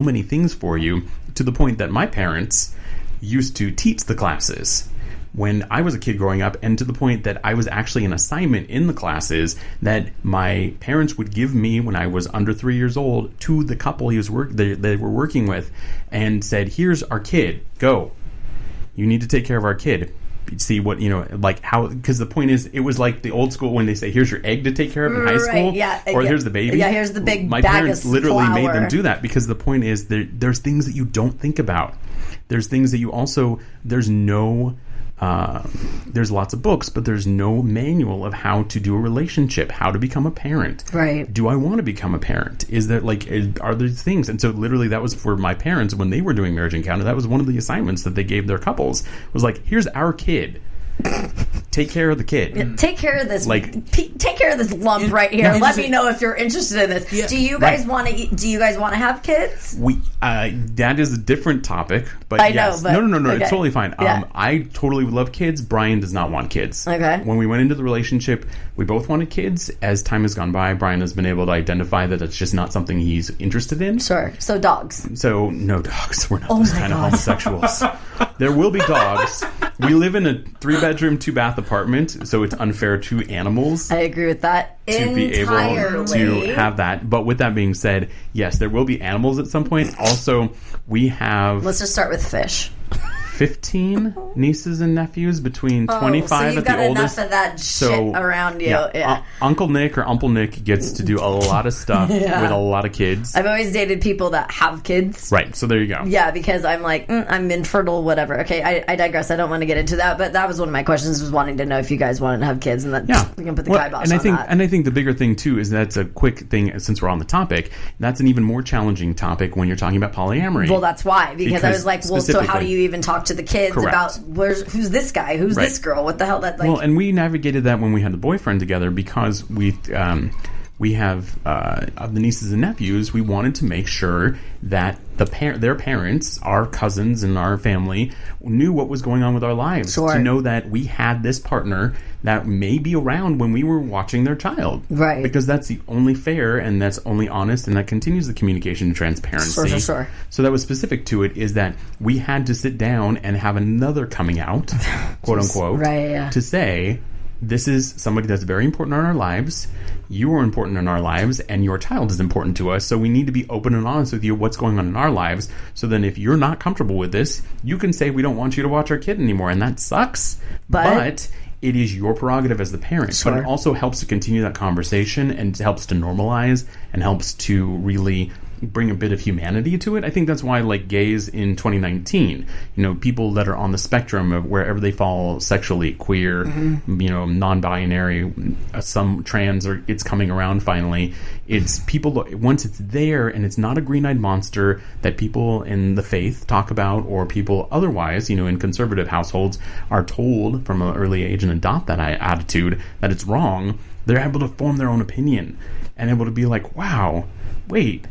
many things for you, to the point that my parents used to teach the classes when I was a kid growing up, and to the point that I was actually an assignment in the classes that my parents would give me when I was under 3 years old to the couple they were working with, and said, here's our kid, go. You need to take care of our kid. See what, like how, because the point is, it was like the old school when they say, here's your egg to take care of in high school, or here's the baby. Yeah, here's the big My bag parents of literally flour. made them do that, because the point is, there's things that you don't think about. There's things that you also, there's lots of books, but there's no manual of how to do a relationship, how to become a parent. Right. Do I want to become a parent? Is there are there things? And so literally that was for my parents when they were doing Marriage Encounter. That was one of the assignments that they gave their couples. It was like, here's our kid. Take care of the kid. Yeah, take care of this. Take care of this lump right here. Let me know if you're interested in this. Yeah. Do you guys want to? Do you guys want to have kids? That is a different topic. But I yes. know. But, no. Okay. It's totally fine. Yeah. I totally love kids. Brian does not want kids. Okay. When we went into the relationship, we both wanted kids. As time has gone by, Brian has been able to identify that it's just not something he's interested in. Sure. So dogs. So no dogs. We're not those kind of homosexuals. There will be dogs. We live in a 3-bedroom, 2-bath apartment, so it's unfair to animals. I agree with that to be able to have that. But with that being said, yes, there will be animals at some point. Also, we have... Let's just start with fish. 15 nieces and nephews between 25 at the oldest. So you've got enough of that shit around you. Yeah. Uncle Nick or Uncle Nick gets to do a lot of stuff with a lot of kids. I've always dated people that have kids. Right, so there you go. Yeah, because I'm like, I'm infertile, whatever. Okay, I digress. I don't want to get into that, but that was one of my questions, was wanting to know if you guys wanted to have kids, and that we can put the kibosh on that. And I think the bigger thing, too, is that's a quick thing, since we're on the topic, that's an even more challenging topic when you're talking about polyamory. Well, that's why, because I was like, well, so how do you even talk to the kids about who's this guy, who's this girl, what the hell? That like. Well, and we navigated that when we had the boyfriend together, because we have of the nieces and nephews, we wanted to make sure that their parents, our cousins and our family, knew what was going on with our lives. Sure. To know that we had this partner that may be around when we were watching their child. Right. Because that's the only fair and that's only honest, and that continues the communication and transparency. Sure. So that was specific to it, is that we had to sit down and have another coming out, quote unquote, to say, this is somebody that's very important in our lives. You are important in our lives, and your child is important to us. So we need to be open and honest with you what's going on in our lives. So then if you're not comfortable with this, you can say, we don't want you to watch our kid anymore. And that sucks. But it is your prerogative as the parent. Sure. But it also helps to continue that conversation, and helps to normalize, and helps to really bring a bit of humanity to it. I think that's why, like, gays in 2019, people that are on the spectrum of wherever they fall sexually, queer, non-binary, some trans, or it's coming around finally. It's people, once it's there and it's not a green-eyed monster that people in the faith talk about, or people otherwise, in conservative households are told from an early age and adopt that attitude that it's wrong, they're able to form their own opinion and able to be like, wow, wait,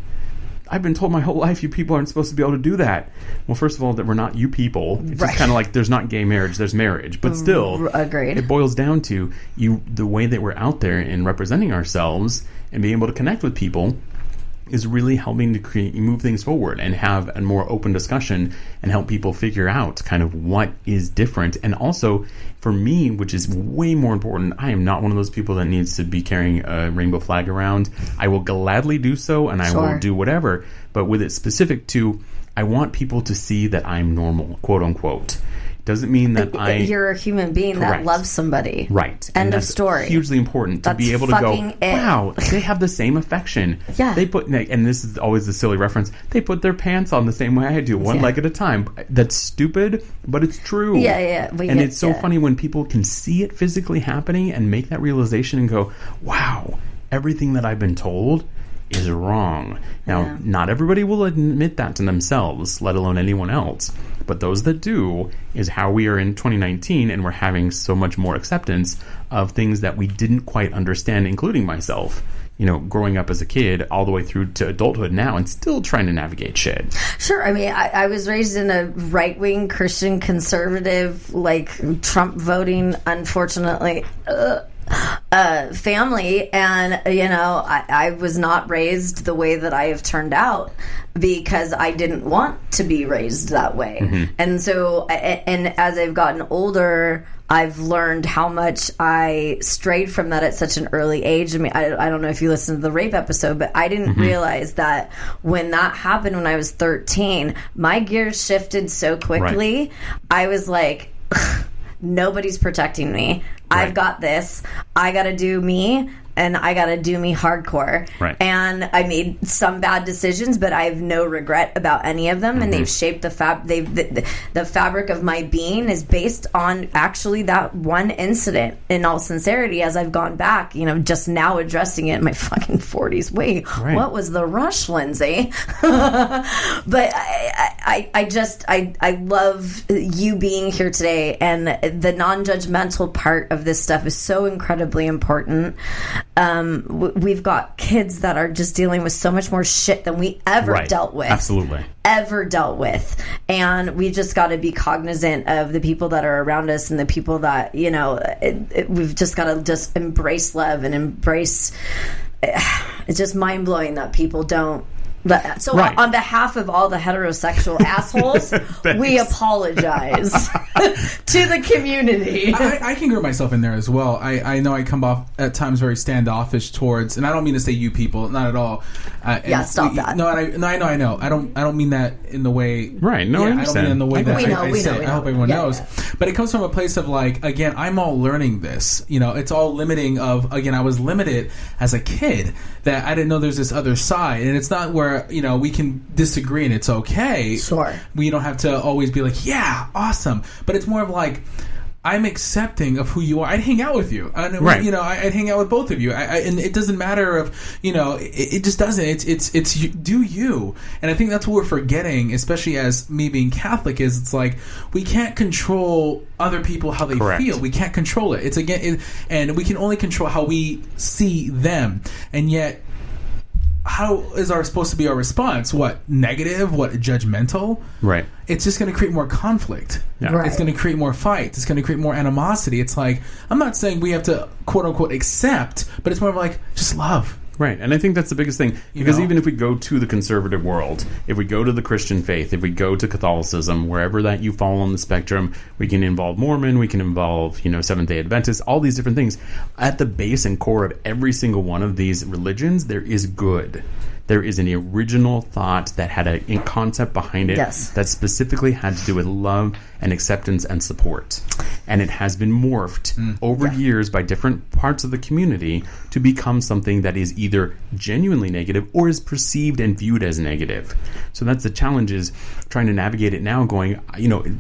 I've been told my whole life you people aren't supposed to be able to do that. Well, first of all, that we're not you people. It's just kind of like there's not gay marriage, there's marriage. But still, agreed. It boils down to the way that we're out there and representing ourselves and being able to connect with people is really helping to move things forward and have a more open discussion and help people figure out kind of what is different. And also, for me, which is way more important, I am not one of those people that needs to be carrying a rainbow flag around. I will gladly do so, and I will do whatever. But with it specific to, I want people to see that I'm normal, quote unquote. Doesn't mean that you're a human being that loves somebody. Right. End of story. Hugely important to be able to go, wow, they have the same affection. Yeah. They put, and this is always the silly reference, they put their pants on the same way I do, one leg at a time. That's stupid, but it's true. Yeah. And it's so funny when people can see it physically happening and make that realization and go, wow, everything that I've been told is wrong. Now, not everybody will admit that to themselves, let alone anyone else. But those that do is how we are in 2019, and we're having so much more acceptance of things that we didn't quite understand, including myself, growing up as a kid all the way through to adulthood now and still trying to navigate shit. Sure. I mean, I was raised in a right-wing Christian conservative, like Trump voting, unfortunately, family, and I was not raised the way that I have turned out because I didn't want to be raised that way. And so, and as I've gotten older, I've learned how much I strayed from that at such an early age. I mean, I don't know if you listened to the rape episode, but I didn't realize that when that happened when I was 13, my gears shifted so quickly. Right. I was like, nobody's protecting me. Right. I've got this. I got to do me. And I got to do me hardcore. Right. And I made some bad decisions, but I have no regret about any of them. And they've shaped the fabric of my being is based on actually that one incident. In all sincerity, as I've gone back, just now addressing it in my fucking 40s. Wait, what was the rush, Lyndsay? But I love you being here today, and the non-judgmental part of this stuff is so incredibly important. We've got kids that are just dealing with so much more shit than we ever dealt with. Absolutely. Ever dealt with. And we just got to be cognizant of the people that are around us and the people that, we've just got to just embrace love and embrace. It's just mind blowing that people don't. So on behalf of all the heterosexual assholes, we apologize to the community. I can group myself in there as well. I know I come off at times very standoffish towards, and I don't mean to say you people, not at all. Stop that. No, I know. I don't mean that in the way. Right. No, I understand. I don't mean in the way that I say. I hope everyone knows. But it comes from a place of like, again, I'm all learning this. It's all limiting of, again, I was limited as a kid that I didn't know there's this other side, and it's not where we can disagree and it's okay. Sure. We don't have to always be like, yeah, awesome. But it's more of like, I'm accepting of who you are. I'd hang out with you. I'd hang out with both of you. And it doesn't matter if, it just doesn't. It's you, do you. And I think that's what we're forgetting, especially as me being Catholic, is it's like, we can't control other people, how they feel. We can't control it. It's and we can only control how we see them. And yet, how is supposed to be our response? What, negative? What, judgmental? Right. It's just going to create more conflict. Yeah. Right. It's going to create more fights. It's going to create more animosity. It's like, I'm not saying we have to, quote unquote, accept, but it's more of like, just love. Right, and I think that's the biggest thing, because even if we go to the conservative world, if we go to the Christian faith, if we go to Catholicism, wherever that you fall on the spectrum, we can involve Mormon, we can involve, Seventh-day Adventists, all these different things. At the base and core of every single one of these religions, there is good. There is an original thought that had a concept behind it that specifically had to do with love and acceptance and support. And it has been morphed over years by different parts of the community to become something that is either genuinely negative or is perceived and viewed as negative. So that's the challenge, is trying to navigate it now, going,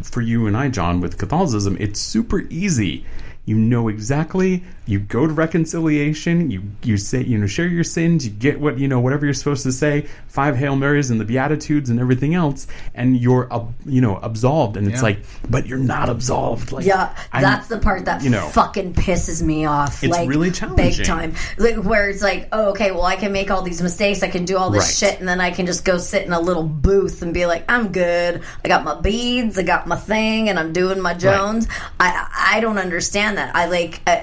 for you and I, John, with Catholicism, it's super easy. You know exactly. You go to reconciliation. You say, share your sins. You get what whatever you're supposed to say. 5 Hail Marys and the Beatitudes and everything else, and you're absolved. And it's like, but you're not absolved. Like, that's the part that fucking pisses me off. It's like, really challenging, big time. Like, where it's like, oh, okay, well, I can make all these mistakes. I can do all this shit, and then I can just go sit in a little booth and be like, I'm good. I got my beads. I got my thing, and I'm doing my Jones. I don't understand that.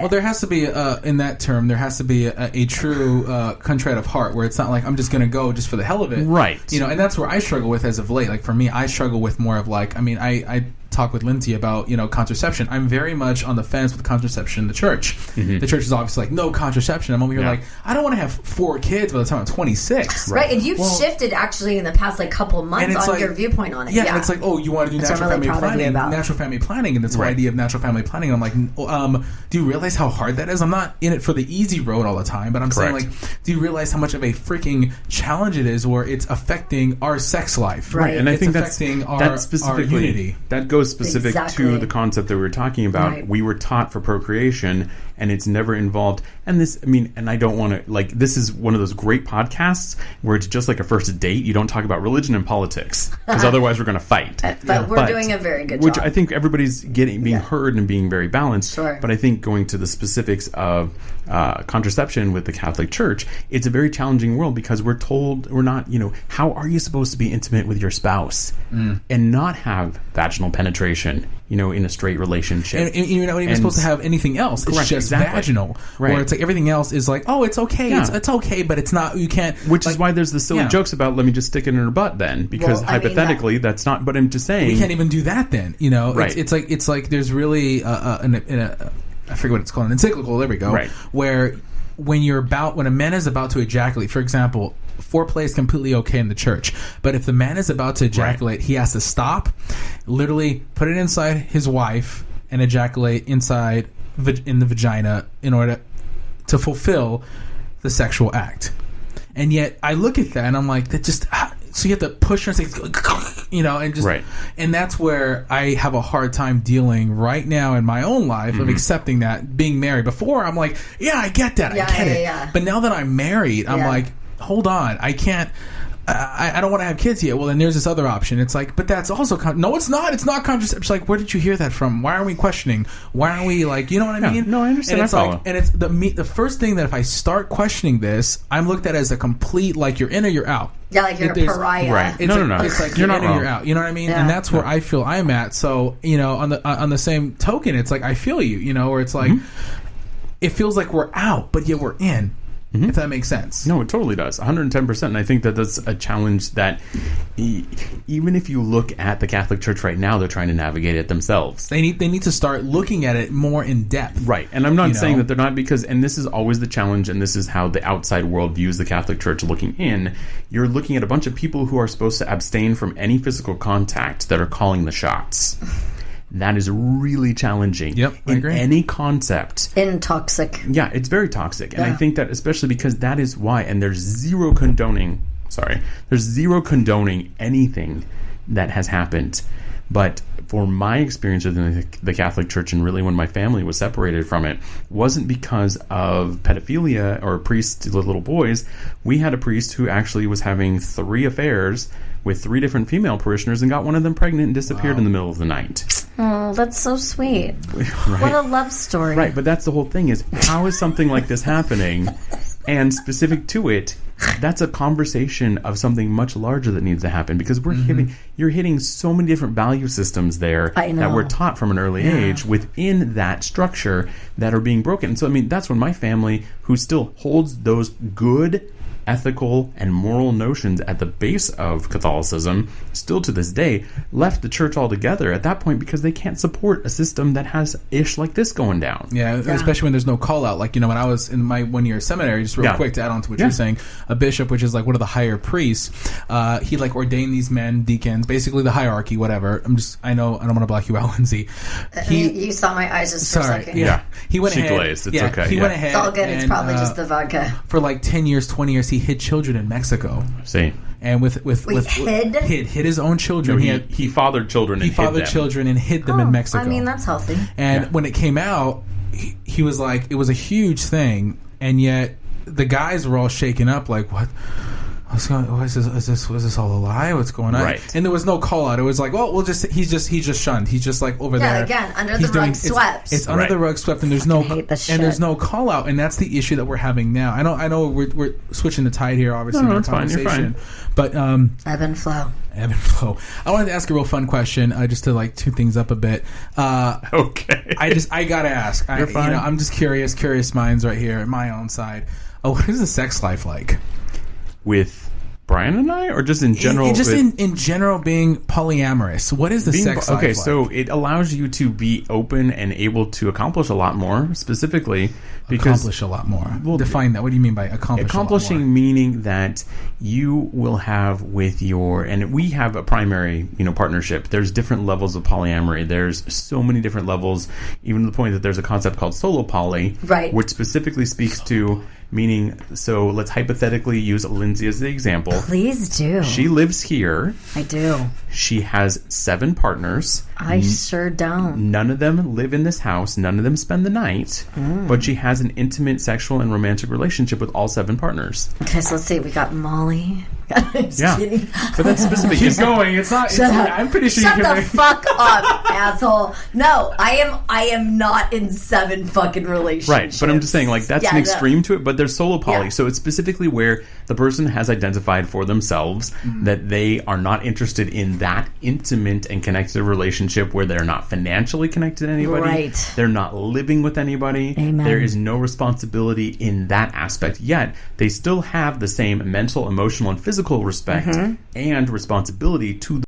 Well, there has to be in that term, there has to be a true contrite of heart, where it's not like, I'm just going to go just for the hell of it, right? And that's where I struggle with as of late. Like, for me, I struggle with more of like, I talk with Lyndsay about contraception. I'm very much on the fence with contraception in the church. The church is obviously like, no contraception. I'm over here like, I don't want to have 4 kids by the time I'm 26. Right, and you've shifted actually in the past couple of months on your viewpoint on it. Yeah, and it's like, oh, you want to do natural family planning, and this whole idea of natural family planning. I'm like, do you realize how hard that is? I'm not in it for the easy road all the time, but I'm saying, like, do you realize how much of a freaking challenge it is, where it's affecting our sex life? Right, and I think that's our unity. That goes specific to the concept that we were talking about. Right. We were taught for procreation, and it's never involved. And this, and I don't want to, this is one of those great podcasts where it's just like a first date. You don't talk about religion and politics, because otherw's we're going to fight. But we're doing a very good job. Which I think everybody's being heard and being very balanced. Sure. But I think going to the specifics of contraception with the Catholic Church, it's a very challenging world, because we're told how are you supposed to be intimate with your spouse and not have vaginal penetration penetration, in a straight relationship. And you're not even supposed to have anything else. It's just vaginal. Right. Or it's like everything else is like, oh, it's okay. Yeah. It's okay, but it's not, you can't. Which is why there's the silly jokes about, let me just stick it in her butt then. Because hypothetically, that's not, but I'm just saying. We can't even do that then, Right. It's like there's really, I forget what it's called, an encyclical, there we go. Right. Where when a man is about to ejaculate, for example, foreplay is completely okay in the church, but if the man is about to ejaculate, he has to stop, literally put it inside his wife and ejaculate inside in the vagina in order to fulfill the sexual act. And yet I look at that and I'm like, that just, so you have to push her and say, and just, and that's where I have a hard time dealing right now in my own life of accepting that, being married. Before I'm like, yeah, I get that, I get it. Yeah. But now that I'm married, I'm like, hold on, I can't. I don't want to have kids yet. Well, then there's this other option. It's like, but that's also no, it's not. It's not contraception. Like, where did you hear that from? Why aren't we questioning? Why aren't we like, you know what I mean? No, I understand. And it's like, and it's the first thing that if I start questioning this, I'm looked at as a complete, like, you're in or you're out. Yeah, like you're a pariah. Right. It's no. It's like you're in or you're out. You know what I mean? Yeah. And that's where I feel I'm at. So, on the same token, it's like I feel you. Where it's like it feels like we're out, but yet we're in. If that makes sense. No, it totally does. 110%. And I think that that's a challenge that even if you look at the Catholic Church right now, they're trying to navigate it themselves. They need to start looking at it more in depth. Right. And I'm not saying that they're not, because, and this is always the challenge, and this is how the outside world views the Catholic Church looking in. You're looking at a bunch of people who are supposed to abstain from any physical contact that are calling the shots. That is really challenging. Yep, I agree. Any concept. And toxic. Yeah, it's very toxic. And I think that especially because that is why, and there's zero condoning anything that has happened. But for my experience within the Catholic Church, and really when my family was separated from it, wasn't because of pedophilia or priests with little boys. We had a priest who actually was having 3 affairs with 3 different female parishioners and got one of them pregnant and disappeared in the middle of the night. Oh, that's so sweet. Right. What a love story. Right, but that's the whole thing, is how is something like this happening? And specific to it, that's a conversation of something much larger that needs to happen, because you're hitting so many different value systems there that we're taught from an early age within that structure that are being broken. And so, that's when my family, who still holds those good ethical and moral notions at the base of Catholicism, still to this day, left the church altogether at that point because they can't support a system that has ish like this going down. Yeah, especially when there's no call out. Like, when I was in my 1-year seminary, just real quick to add on to what you're saying, a bishop, which is like one of the higher priests, he like ordained these men deacons, basically the hierarchy, whatever. I know I don't want to block you out, Lyndsay. You saw my eyes just for a second. Yeah. He went ahead. Glazed. It's okay. He went ahead. It's all good. It's probably just the vodka. For like 10 years, 20 years, he hid children in Mexico. See. And with hid his own children. No, he fathered children. He fathered children and hid them in Mexico. That's healthy. And when it came out, he was like, it was a huge thing, and yet the guys were all shaken up, like, what? What's going? Was this all a lie? What's going on? Right. And there was no call out. It was like, well, he's just shunned. He's just like over there. Yeah, again, under the rug swept. It's under the rug swept, and there's there's no call out, and that's the issue that we're having now. I know we're switching the tide here, obviously. No, it's fine. You're fine. But ebb and flow. I wanted to ask a real fun question, just to like tune things up a bit. Okay. I gotta ask. You're fine. I'm just curious minds right here, my own side. What is the sex life like? With Brian and I, or just in general? In general, being polyamorous. What is the sex life like? Okay, so it allows you to be open and able to accomplish a lot more, specifically because... Accomplish a lot more. Well, define that. What do you mean by accomplish accomplishing? A lot more? Meaning that you will have with your... And we have a primary, partnership. There's different levels of polyamory. There's so many different levels, even to the point that there's a concept called solo poly, right, which specifically speaks to... Meaning, so let's hypothetically use Lyndsay as the example. Please do. She lives here. I do. She has 7 partners. I sure don't. None of them live in this house. None of them spend the night. But she has an intimate sexual and romantic relationship with all 7 partners. Okay, so let's see. We got Molly. Yeah, kidding. but that's specific. Keep going. It's not. I'm pretty sure Shut you can the make... fuck up, asshole. No, I am not in 7 fucking relationships. Right, but I'm just saying, like, that's an extreme to it, but there's solo poly, Yeah. so it's specifically where the person has identified for themselves that they are not interested in that intimate and connected relationship where they're not financially connected to anybody. Right. They're not living with anybody. Amen. There is no responsibility in that aspect, yet they still have the same mental, emotional, and physical respect and responsibility to